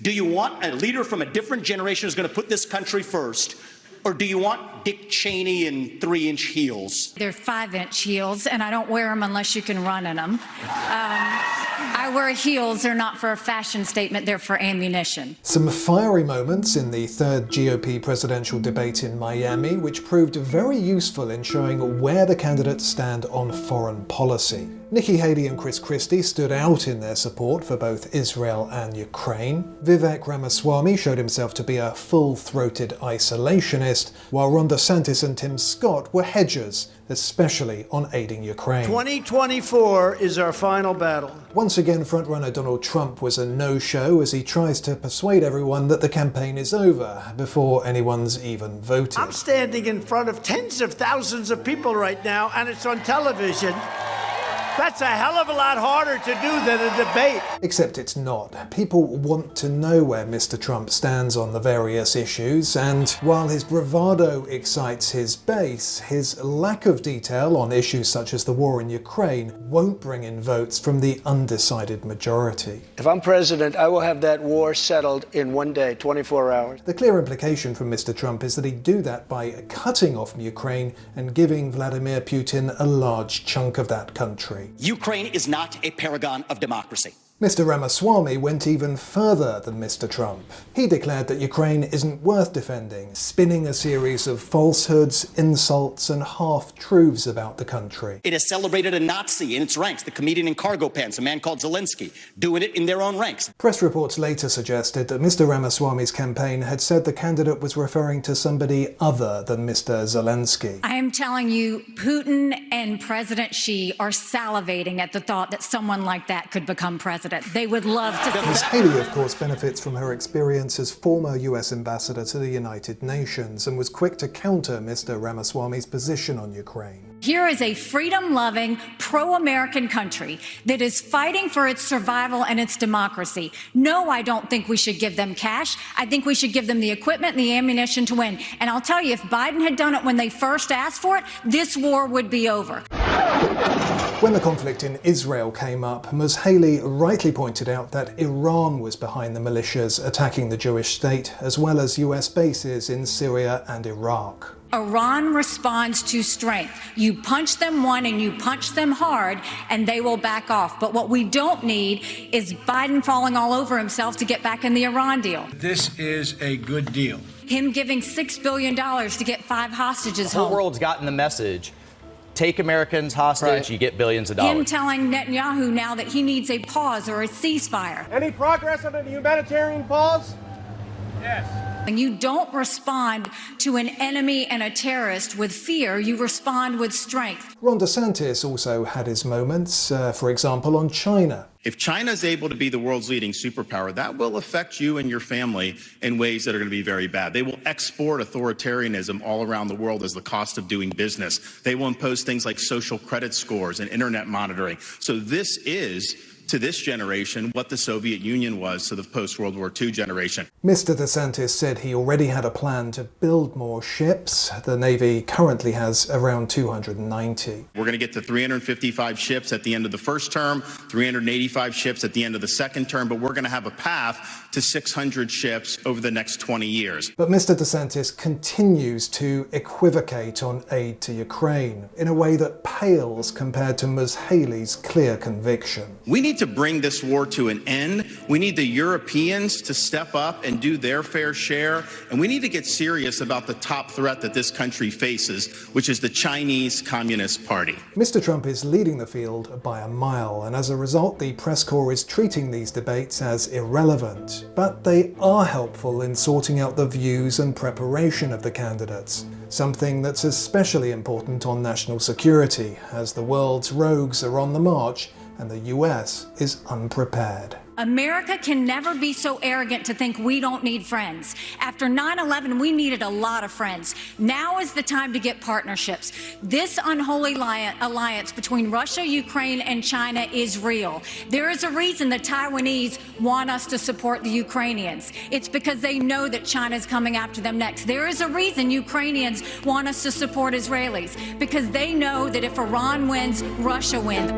Do you want a leader from a different generation who's going to put this country first? Or do you want Dick Cheney in 3-inch heels? They're 5-inch heels, and I don't wear them unless you can run in them. I wear heels. They're not for a fashion statement. They're for ammunition. Some fiery moments in the third GOP presidential debate in Miami, which proved very useful in showing where the candidates stand on foreign policy. Nikki Haley and Christie stood out in their support for both Israel and Ukraine. Vivek Ramaswamy showed himself to be a full-throated isolationist, while Ron DeSantis and Tim Scott were hedgers, especially on aiding Ukraine. 2024 is our final battle. Once again, frontrunner Donald Trump was a no-show as he tries to persuade everyone that the campaign is over before anyone's even voted. I'm standing in front of tens of thousands of people right now, and it's on television. That's a hell of a lot harder to do than a debate. Except it's not. People want to know where Mr. Trump stands on the various issues, and while his bravado excites his base, his lack of detail on issues such as the war in Ukraine won't bring in votes from the undecided majority. If I'm president, I will have that war settled in one day, 24 hours. The clear implication from Mr. Trump is that he'd do that by cutting off Ukraine and giving Vladimir Putin a large chunk of that country. Ukraine is not a paragon of democracy. Mr. Ramaswamy went even further than Mr. Trump. He declared that Ukraine isn't worth defending, spinning a series of falsehoods, insults, and half-truths about the country. It has celebrated a Nazi in its ranks, the comedian in cargo pants, a man called Zelensky, doing it in their own ranks. Press reports later suggested that Mr. Ramaswamy's campaign had said the candidate was referring to somebody other than Mr. Zelensky. I am telling you, Putin and President Xi are salivating at the thought that someone like that could become president. They would love to see Ms. Haley, of course, benefits from her experience as former US ambassador to the United Nations and was quick to counter Mr. Ramaswamy's position on Ukraine. Here is a freedom-loving, pro-American country that is fighting for its survival and its democracy. No, I don't think we should give them cash. I think we should give them the equipment and the ammunition to win. And I'll tell you, if Biden had done it when they first asked for it, this war would be over. When the conflict in Israel came up, Ms. Haley rightly pointed out that Iran was behind the militias attacking the Jewish state, as well as US bases in Syria and Iraq. Iran responds to strength. You punch them one and you punch them hard, and they will back off. But what we don't need is Biden falling all over himself to get back in the Iran deal. This is a good deal. Him giving $6 billion to get 5 hostages home. The whole world's gotten the message. Take Americans hostage, Right. you get billions of dollars. Him telling Netanyahu now that he needs a pause or a ceasefire. Any progress on the humanitarian pause? Yes. And you don't respond to an enemy and a terrorist with fear, you respond with strength. Ron DeSantis also had his moments, for example, on China. If China is able to be the world's leading superpower, that will affect you and your family in ways that are going to be very bad. They will export authoritarianism all around the world as the cost of doing business. They will impose things like social credit scores and internet monitoring. So this is, to this generation, what the Soviet Union was to the post-World War II generation. Mr. DeSantis said he already had a plan to build more ships. The Navy currently has around 290. We're going to get to 355 ships at the end of the first term, 385 ships at the end of the second term, but we're going to have a path to 600 ships over the next 20 years. But Mr. DeSantis continues to equivocate on aid to Ukraine in a way that pales compared to Ms. Haley's clear conviction. We need to bring this war to an end. We need the Europeans to step up and do their fair share. And we need to get serious about the top threat that this country faces, which is the Chinese Communist Party. Mr. Trump is leading the field by a mile, and as a result, the press corps is treating these debates as irrelevant. But they are helpful in sorting out the views and preparation of the candidates. Something that's especially important on national security, as the world's rogues are on the march and the US is unprepared. America can never be so arrogant to think we don't need friends. After 9/11, we needed a lot of friends. Now is the time to get partnerships. This unholy alliance between Russia, Ukraine, and China is real. There is a reason the Taiwanese want us to support the Ukrainians. It's because they know that China's coming after them next. There is a reason Ukrainians want us to support Israelis, because they know that if Iran wins, Russia wins.